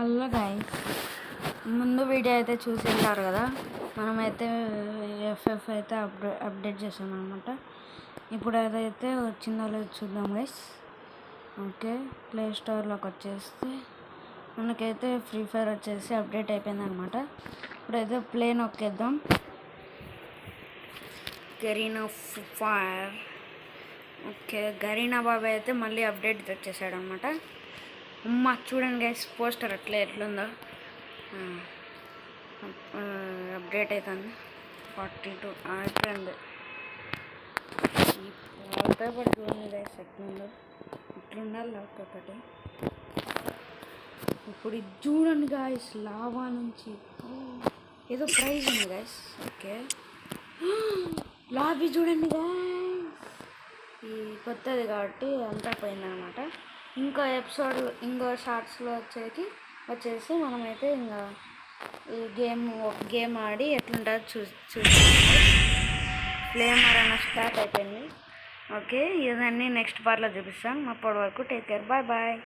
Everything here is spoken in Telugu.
హలో గైస్, ముందు వీడియో అయితే చూసి ఉంటారు కదా. మనమైతే ఎఫ్ఎఫ్ అయితే అప్డేట్ చేసాం అనమాట. ఇప్పుడు అదైతే వచ్చిందో లేదో చూద్దాం గైస్. ఓకే, ప్లే స్టోర్లోకి వచ్చేస్తే మనకైతే ఫ్రీ ఫైర్ వచ్చేసి అప్డేట్ అయిపోయింది అనమాట. ఇప్పుడైతే ప్లే నొక్కేద్దాం. Garena fire. ఓకే, గరీనా బాబాయ్ అయితే మళ్ళీ అప్డేట్ తెచ్చేసాడు అనమాట. అమ్మ చూడండి గైస్, పోస్టర్ ఎట్లుందో. అప్డేట్ అవుతుంది. 42 అయిపోయింది. ఈ వాల్పేపర్ చూడండి గైస్ ఎట్లుందో. ఇట్లుండాలి ఒక్కొక్కటి. ఇప్పుడు ఇది చూడండి గాయస్, లావా నుంచి ఏదో ప్రైజ్ ఉంది గాయస్. ఓకే, లాబీ చూడండి గాయస్. ఈ కొత్తది కాబట్టి అంతా పోయిందనమాట. ఇంకో ఎపిసోడ్, ఇంకో షార్ట్స్లో వచ్చేసి మనమైతే ఇంకా ఈ గేమ్ ఆడి ఎట్లుంటుందో చూసి ఫ్లేమర్ అన్న స్టార్ట్ అయిపోయింది. ఓకే, ఇవన్నీ నెక్స్ట్ పార్ట్లో చూపిస్తాం. అప్పటి వరకు టేక్ కేర్, బాయ్ బాయ్.